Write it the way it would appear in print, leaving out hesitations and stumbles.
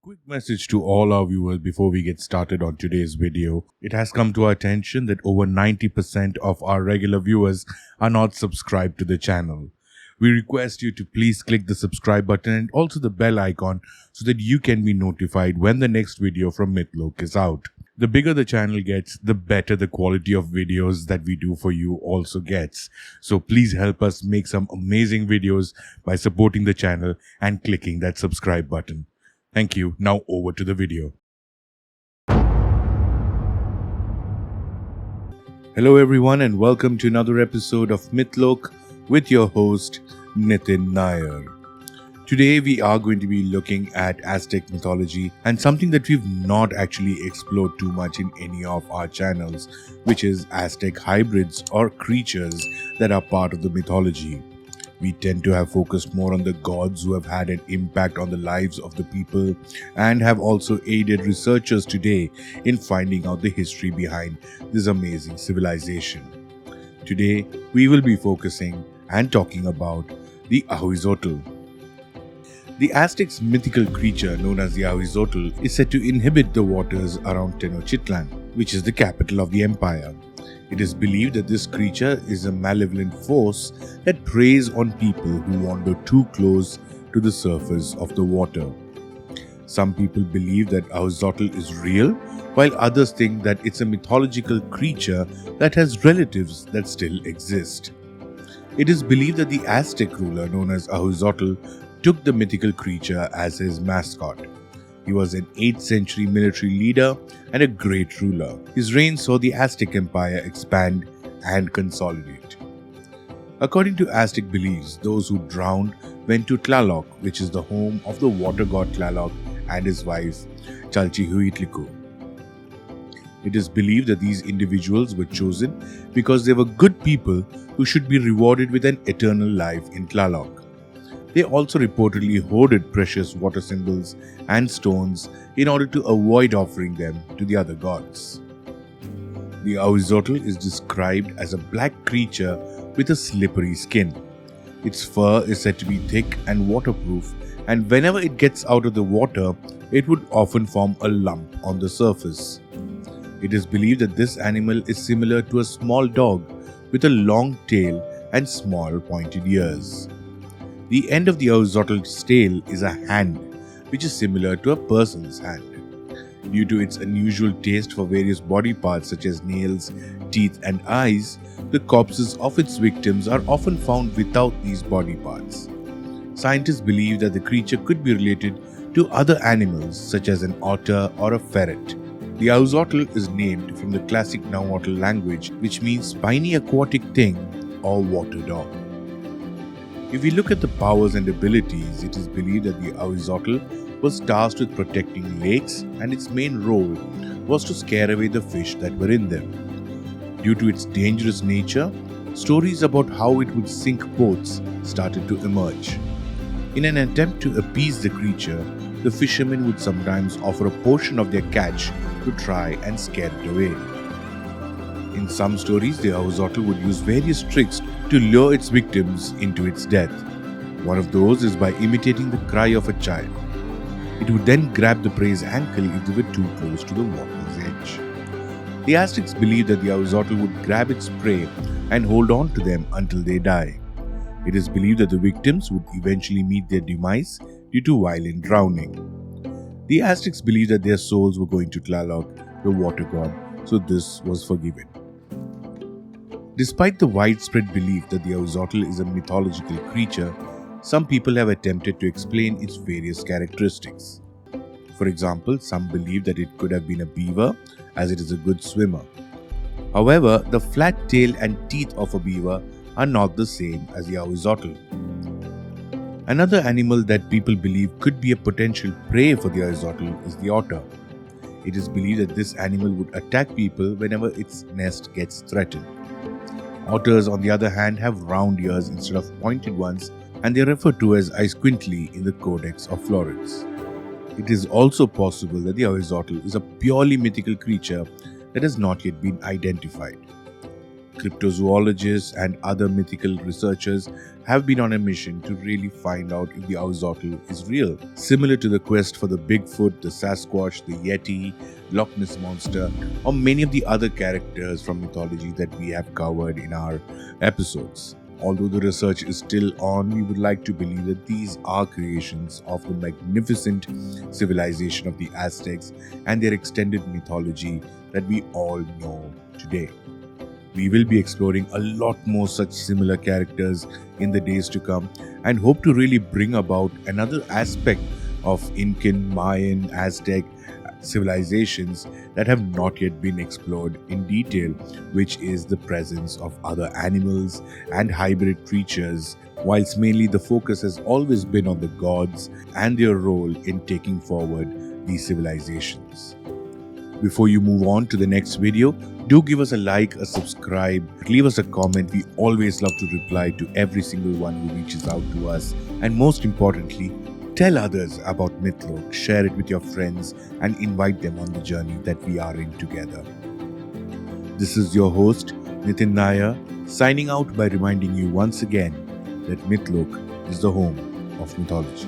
Quick message to all our viewers before we get started on today's video. It has come to our attention that over 90% of our regular viewers are not subscribed to the channel. We request you to please click the subscribe button and also the bell icon so that you can be notified when the next video from Mythology is out. The bigger the channel gets, the better the quality of videos that we do for you also gets. So please help us make some amazing videos by supporting the channel and clicking that subscribe button. Thank you. Now over to the video. Hello everyone and welcome to another episode of Mythology with your host Nitin Nair. Today we are going to be looking at Aztec mythology and something that we've not actually explored too much in any of our channels, which is Aztec hybrids or creatures that are part of the mythology. We tend to have focused more on the gods who have had an impact on the lives of the people and have also aided researchers today in finding out the history behind this amazing civilization. Today, we will be focusing and talking about the Ahuizotl. The Aztecs' mythical creature known as the Ahuizotl is said to inhabit the waters around Tenochtitlan, which is the capital of the empire. It is believed that this creature is a malevolent force that preys on people who wander too close to the surface of the water. Some people believe that Ahuizotl is real, while others think that it's a mythological creature that has relatives that still exist. It is believed that the Aztec ruler known as Ahuitzotl took the mythical creature as his mascot. He was an 8th century military leader and a great ruler. His reign saw the Aztec Empire expand and consolidate. According to Aztec beliefs, those who drowned went to Tlaloc, which is the home of the water god Tlaloc and his wife Ahuitzotl. It is believed that these individuals were chosen because they were good people who should be rewarded with an eternal life in Tlaloc. They also reportedly hoarded precious water symbols and stones in order to avoid offering them to the other gods. The Ahuizotl is described as a black creature with a slippery skin. Its fur is said to be thick and waterproof, and whenever it gets out of the water, it would often form a lump on the surface. It is believed that this animal is similar to a small dog with a long tail and small pointed ears. The end of the Ahuizotl's tail is a hand, which is similar to a person's hand. Due to its unusual taste for various body parts such as nails, teeth and eyes, the corpses of its victims are often found without these body parts. Scientists believe that the creature could be related to other animals such as an otter or a ferret. The Ahuizotl is named from the classic Nahuatl language, which means spiny aquatic thing or water dog. If we look at the powers and abilities, it is believed that the Ahuizotl was tasked with protecting lakes, and its main role was to scare away the fish that were in them. Due to its dangerous nature, stories about how it would sink boats started to emerge. In an attempt to appease the creature, the fishermen would sometimes offer a portion of their catch to try and scare it away. In some stories, the Ahuizotl would use various tricks to lure its victims into its death. One of those is by imitating the cry of a child. It would then grab the prey's ankle if they were too close to the water's edge. The Aztecs believed that the Ahuizotl would grab its prey and hold on to them until they die. It is believed that the victims would eventually meet their demise due to violent drowning. The Aztecs believed that their souls were going to Tlaloc, the water god, so this was forgiven. Despite the widespread belief that the Ahuizotl is a mythological creature, some people have attempted to explain its various characteristics. For example, some believe that it could have been a beaver, as it is a good swimmer. However, the flat tail and teeth of a beaver are not the same as the Ahuizotl. Another animal that people believe could be a potential prey for the Ahuizotl is the otter. It is believed that this animal would attack people whenever its nest gets threatened. Otters, on the other hand, have round ears instead of pointed ones, and they are referred to as Aisquintli in the Codex of Florence. It is also possible that the Ahuizotl is a purely mythical creature that has not yet been identified. Cryptozoologists and other mythical researchers have been on a mission to really find out if the Ahuizotl is real. Similar to the quest for the Bigfoot, the Sasquatch, the Yeti, Loch Ness Monster, or many of the other characters from mythology that we have covered in our episodes. Although the research is still on, we would like to believe that these are creations of the magnificent civilization of the Aztecs and their extended mythology that we all know today. We will be exploring a lot more such similar characters in the days to come and hope to really bring about another aspect of Incan, Mayan, Aztec civilizations that have not yet been explored in detail, which is the presence of other animals and hybrid creatures, whilst mainly the focus has always been on the gods and their role in taking forward these civilizations. Before you move on to the next video, do give us a like, a subscribe, leave us a comment. We always love to reply to every single one who reaches out to us. And most importantly, tell others about Mythology, share it with your friends, and invite them on the journey that we are in together. This is your host, Nitin Nair, signing out by reminding you once again that Mythology is the home of mythology.